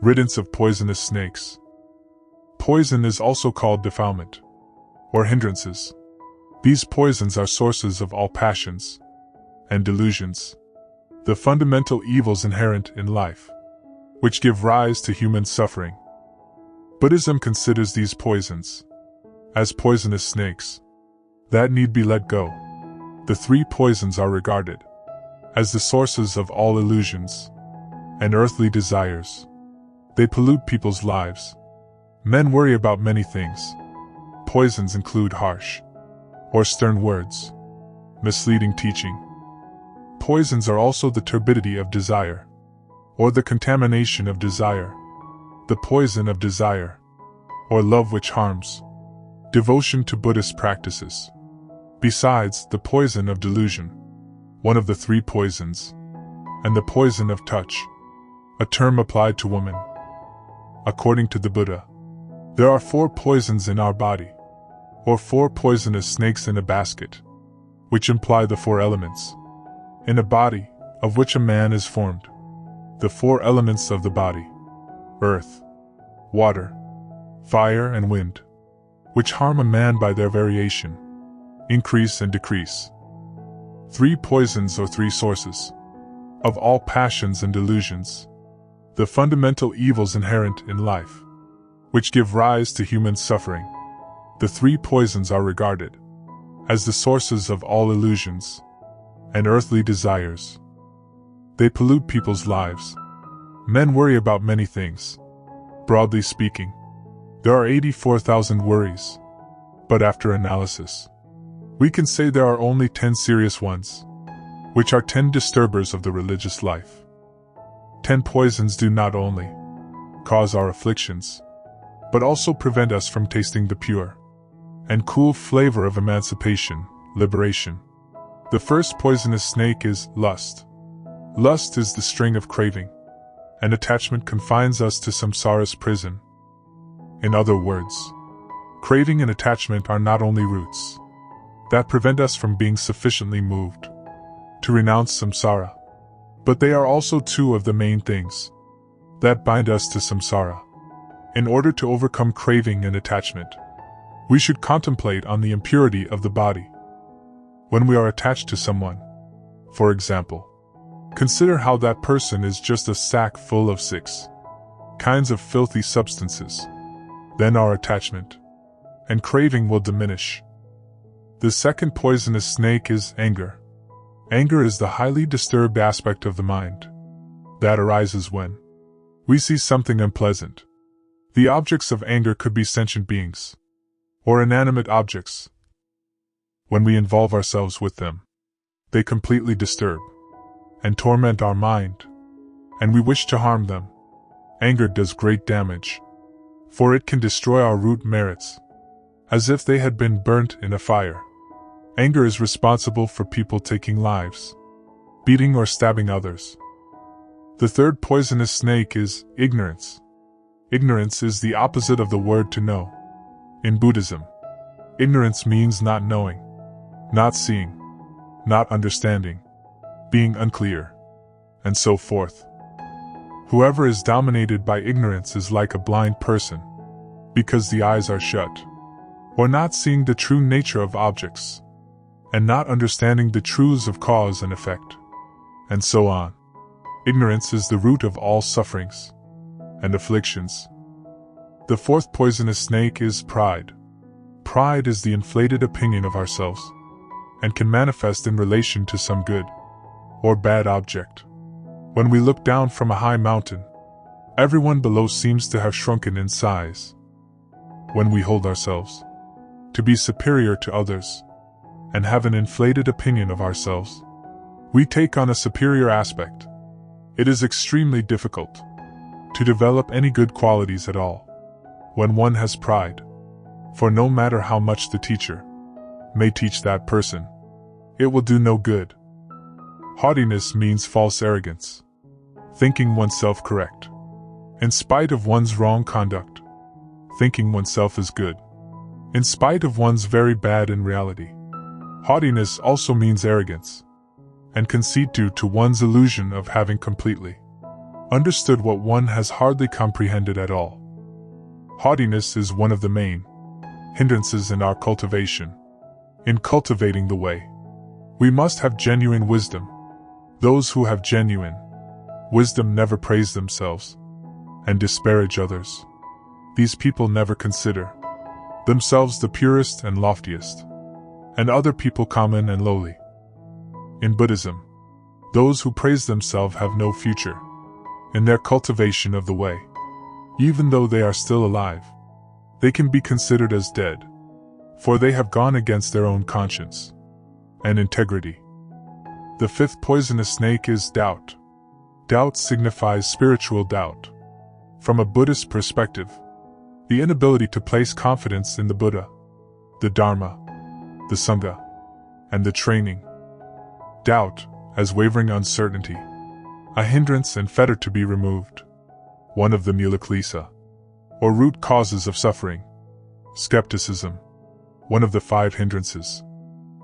Riddance of Poisonous Snakes. Poison is also called defilement, or hindrances. These poisons are sources of all passions and delusions, the fundamental evils inherent in life, which give rise to human suffering. Buddhism considers these poisons as poisonous snakes that need be let go. The three poisons are regarded as the sources of all illusions and earthly desires. They pollute people's lives. Men worry about many things. Poisons include harsh or stern words, misleading teaching. Poisons are also the turbidity of desire, or the contamination of desire, the poison of desire, or love which harms, devotion to Buddhist practices. Besides, the poison of delusion, one of the three poisons, and the poison of touch, a term applied to women. According to the Buddha, there are 4 poisons in our body, or 4 poisonous snakes in a basket, which imply the 4 elements in a body of which a man is formed. The 4 elements of the body: earth, water, fire, and wind, which harm a man by their variation, increase and decrease. 3 poisons or 3 sources of all passions and delusions, the fundamental evils inherent in life, which give rise to human suffering. The 3 poisons are regarded as the sources of all illusions and earthly desires. They pollute people's lives. Men worry about many things. Broadly speaking, there are 84,000 worries, but after analysis, we can say there are only 10 serious ones, which are 10 disturbers of the religious life. 10 poisons do not only cause our afflictions, but also prevent us from tasting the pure and cool flavor of emancipation, liberation. The first poisonous snake is lust. Lust is the string of craving, and attachment confines us to samsara's prison. In other words, craving and attachment are not only roots that prevent us from being sufficiently moved to renounce samsara, but they are also 2 of the main things that bind us to samsara. In order to overcome craving and attachment, we should contemplate on the impurity of the body. When we are attached to someone, for example, consider how that person is just a sack full of 6 kinds of filthy substances. Then our attachment and craving will diminish. The second poisonous snake is anger. Anger is the highly disturbed aspect of the mind that arises when we see something unpleasant. The objects of anger could be sentient beings or inanimate objects. When we involve ourselves with them, they completely disturb and torment our mind, and we wish to harm them. Anger does great damage, for it can destroy our root merits, as if they had been burnt in a fire. Anger is responsible for people taking lives, beating or stabbing others. The third poisonous snake is ignorance. Ignorance is the opposite of the word to know. In Buddhism, ignorance means not knowing, not seeing, not understanding, being unclear, and so forth. Whoever is dominated by ignorance is like a blind person, because the eyes are shut, or not seeing the true nature of objects, and not understanding the truths of cause and effect, and so on. Ignorance is the root of all sufferings and afflictions. The fourth poisonous snake is pride. Pride is the inflated opinion of ourselves, and can manifest in relation to some good or bad object. When we look down from a high mountain, everyone below seems to have shrunken in size. When we hold ourselves to be superior to others, and have an inflated opinion of ourselves, we take on a superior aspect. It is extremely difficult to develop any good qualities at all when one has pride, for no matter how much the teacher may teach that person, it will do no good. Haughtiness means false arrogance, thinking oneself correct, in spite of one's wrong conduct, thinking oneself is good, in spite of one's very bad in reality. Haughtiness also means arrogance and conceit due to one's illusion of having completely understood what one has hardly comprehended at all. Haughtiness is one of the main hindrances in our cultivation. In cultivating the way, we must have genuine wisdom. Those who have genuine wisdom never praise themselves and disparage others. These people never consider themselves the purest and loftiest, and other people common and lowly. In Buddhism, those who praise themselves have no future in their cultivation of the way. Even though they are still alive, they can be considered as dead, for they have gone against their own conscience and integrity. The fifth poisonous snake is doubt. Doubt signifies spiritual doubt. From a Buddhist perspective, the inability to place confidence in the Buddha, the Dharma, the Sangha, and the training. Doubt, as wavering uncertainty, a hindrance and fetter to be removed. One of the mulaklisa, or root causes of suffering. Skepticism, one of the 5 hindrances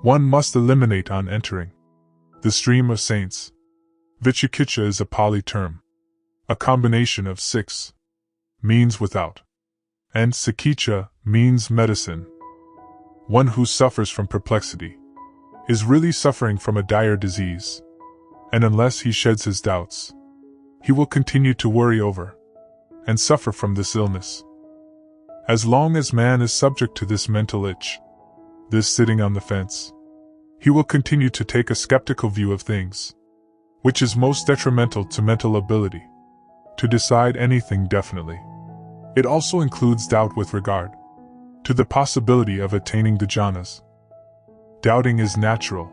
one must eliminate on entering the stream of saints. Vicikiccha is a Pali term, a combination of 6 means without, and Sakiccha means medicine. One who suffers from perplexity is really suffering from a dire disease, and unless he sheds his doubts, he will continue to worry over and suffer from this illness. As long as man is subject to this mental itch, this sitting on the fence, he will continue to take a skeptical view of things, which is most detrimental to mental ability to decide anything definitely. It also includes doubt with regard to the possibility of attaining the jhanas. Doubting is natural.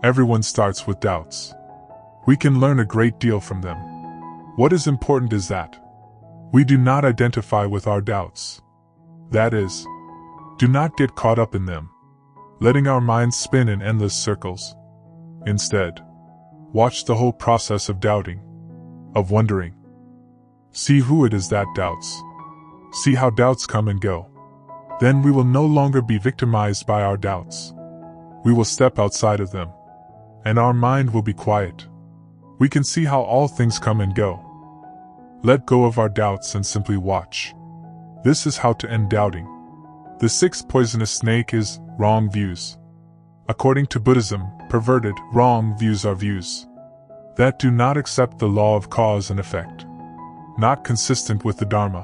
Everyone starts with doubts. We can learn a great deal from them. What is important is that we do not identify with our doubts. That is, do not get caught up in them, letting our minds spin in endless circles. Instead, watch the whole process of doubting, of wondering. See who it is that doubts. See how doubts come and go. Then we will no longer be victimized by our doubts. We will step outside of them, and our mind will be quiet. We can see how all things come and go. Let go of our doubts and simply watch. This is how to end doubting. The 6th poisonous snake is wrong views. According to Buddhism, perverted, wrong views are views that do not accept the law of cause and effect, not consistent with the Dharma,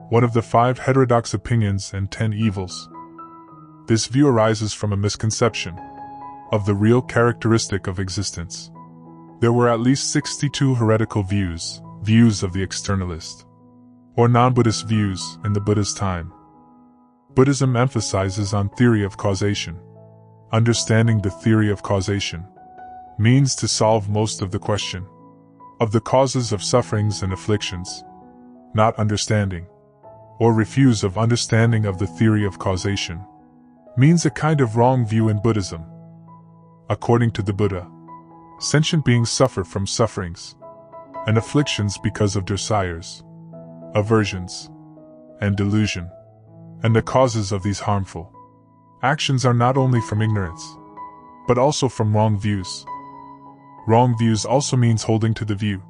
one of the 5 heterodox opinions and 10 evils. This view arises from a misconception of the real characteristic of existence. There were at least 62 heretical views of the externalist, or non-Buddhist views in the Buddha's time. Buddhism emphasizes on theory of causation. Understanding the theory of causation means to solve most of the question of the causes of sufferings and afflictions. Not understanding, or refuse of understanding of the theory of causation, means a kind of wrong view in Buddhism. According to the Buddha, sentient beings suffer from sufferings and afflictions because of desires, aversions, and delusion, and the causes of these harmful actions are not only from ignorance, but also from wrong views. Wrong views also means holding to the view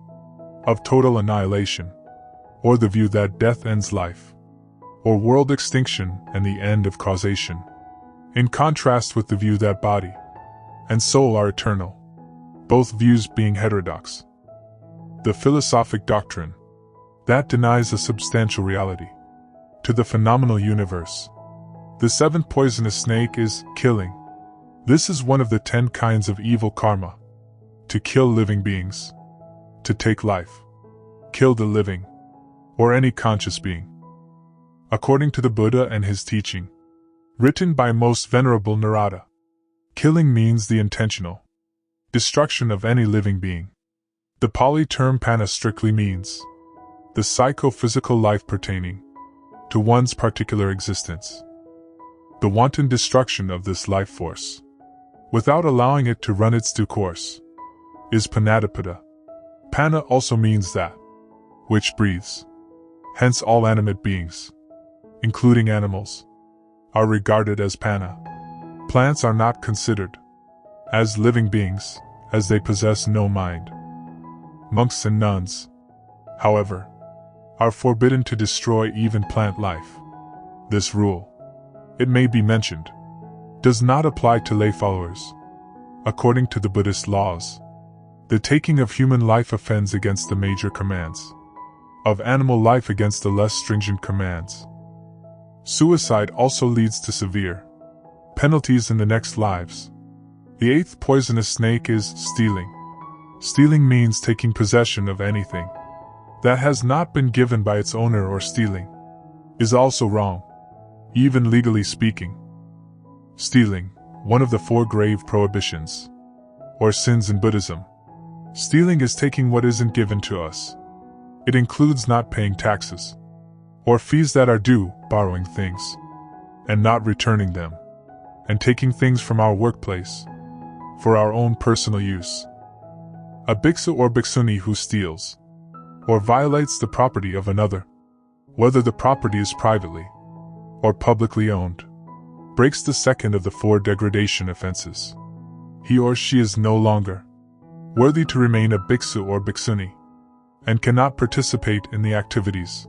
of total annihilation, or the view that death ends life, or world extinction and the end of causation, in contrast with the view that body and soul are eternal, both views being heterodox. The philosophic doctrine that denies a substantial reality to the phenomenal universe. The 7th poisonous snake is killing. This is one of the 10 kinds of evil karma. To kill living beings, to take life, kill the living, or any conscious being. According to the Buddha and his teaching, written by Most Venerable Narada, killing means the intentional destruction of any living being. The Pali term pana strictly means the psychophysical life pertaining to one's particular existence. The wanton destruction of this life force, without allowing it to run its due course, is panadapada. Pana also means that which breathes. Hence all animate beings, including animals, are regarded as pana. Plants are not considered as living beings, as they possess no mind. Monks and nuns however, are forbidden to destroy even plant life. This rule, it may be mentioned, does not apply to lay followers. According to the Buddhist laws, the taking of human life offends against the major commands, of animal life against the less stringent commands. Suicide also leads to severe penalties in the next lives. The eighth poisonous snake is stealing. Stealing means taking possession of anything that has not been given by its owner, or stealing is also wrong, even legally speaking. Stealing, one of the 4 grave prohibitions, or sins in Buddhism. Stealing is taking what isn't given to us. It includes not paying taxes or fees that are due, borrowing things and not returning them, and taking things from our workplace for our own personal use. A bhiksu or bhikshuni who steals or violates the property of another, whether the property is privately or publicly owned, breaks the second of the 4 degradation offenses. He or she is no longer worthy to remain a bhiksu or bhikshuni, and cannot participate in the activities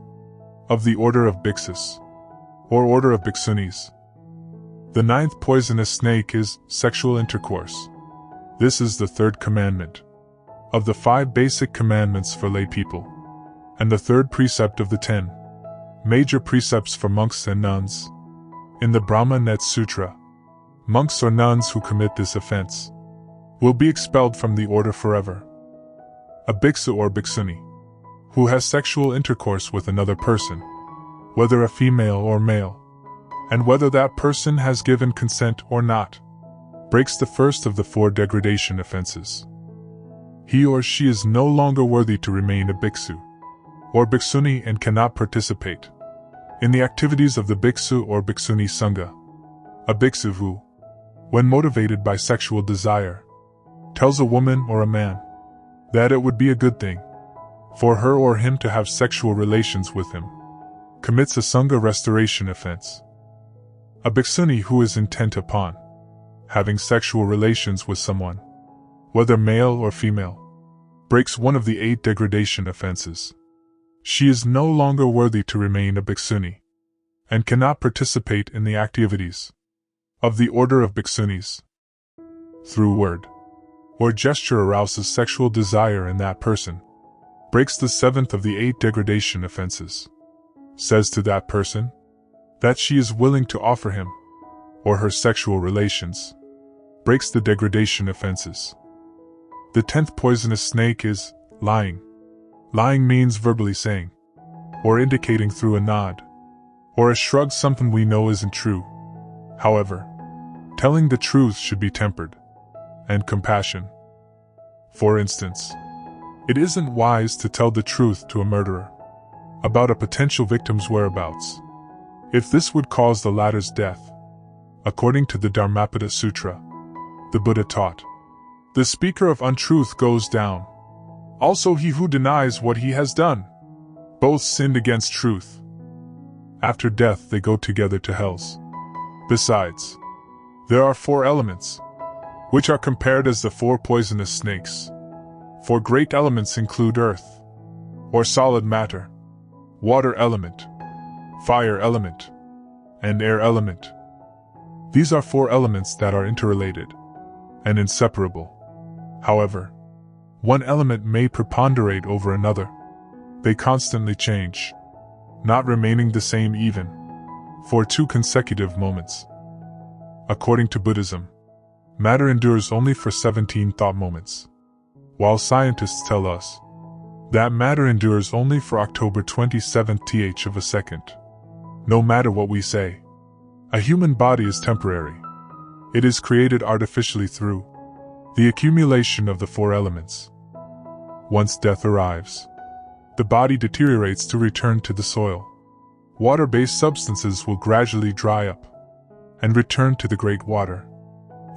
of the order of bhiksus or order of bhikshunis. The 9th poisonous snake is sexual intercourse. This is the 3rd commandment of the 5 basic commandments for lay people, and the 3rd precept of the 10 major precepts for monks and nuns. In the Brahma Net Sutra, monks or nuns who commit this offense will be expelled from the order forever. A bhiksu or bhikshuni who has sexual intercourse with another person, whether a female or male, and whether that person has given consent or not, breaks the first of the 4 degradation offenses. He or she is no longer worthy to remain a bhiksu or bhikshuni and cannot participate in the activities of the bhiksu or bhikshuni sangha. A bhiksu who, when motivated by sexual desire, tells a woman or a man that it would be a good thing for her or him to have sexual relations with him, commits a sangha restoration offense. A bhikshuni who is intent upon having sexual relations with someone, whether male or female, breaks one of the 8 degradation offenses. She is no longer worthy to remain a bhikshuni, and cannot participate in the activities of the order of bhikshunis. Through word or gesture arouses sexual desire in that person, breaks the 7th of the 8 degradation offenses. Says to that person that she is willing to offer him or her sexual relations, breaks the degradation offenses. The 10th poisonous snake is lying. Lying means verbally saying or indicating through a nod or a shrug something we know isn't true. However, telling the truth should be tempered and compassion. For instance, it isn't wise to tell the truth to a murderer about a potential victim's whereabouts, if this would cause the latter's death. According to the Dharmapada Sutra, the Buddha taught, "The speaker of untruth goes down. Also he who denies what he has done. Both sinned against truth. After death they go together to hells." Besides, there are 4 elements, which are compared as the 4 poisonous snakes. 4 great elements include earth, or solid matter, water element, fire element, and air element. These are 4 elements that are interrelated and inseparable. However, one element may preponderate over another. They constantly change, not remaining the same even for 2 consecutive moments. According to Buddhism, matter endures only for 17 thought moments, while scientists tell us that matter endures only for October 27th of a second. No matter what we say, a human body is temporary. It is created artificially through the accumulation of the 4 elements. Once death arrives, the body deteriorates to return to the soil. Water-based substances will gradually dry up and return to the great water.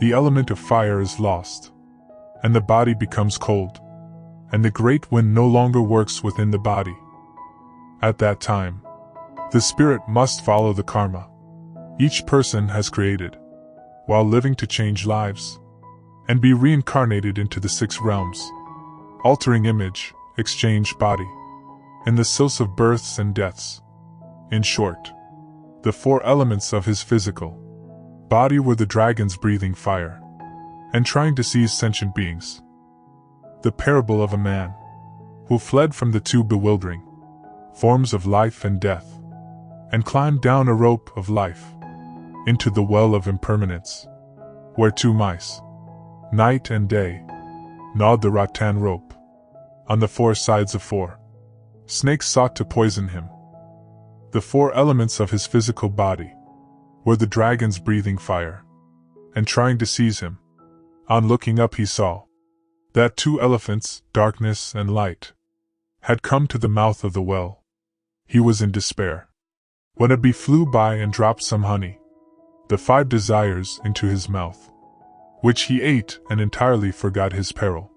The element of fire is lost, and the body becomes cold, and the great wind no longer works within the body. At that time, the spirit must follow the karma each person has created, while living to change lives, and be reincarnated into the 6 realms, altering image, exchange body, in the source of births and deaths. In short, the four elements of his physical body were the dragons breathing fire and trying to seize sentient beings. The parable of a man who fled from the two bewildering forms of life and death and climbed down a rope of life into the well of impermanence, where two mice, night and day, gnawed the rattan rope. On the four sides of four snakes sought to poison him. The four elements of his physical body were the dragons breathing fire and trying to seize him. On looking up he saw that two elephants, darkness and light, had come to the mouth of the well. He was in despair when a bee flew by and dropped some honey, the five desires, into his mouth, which he ate and entirely forgot his peril.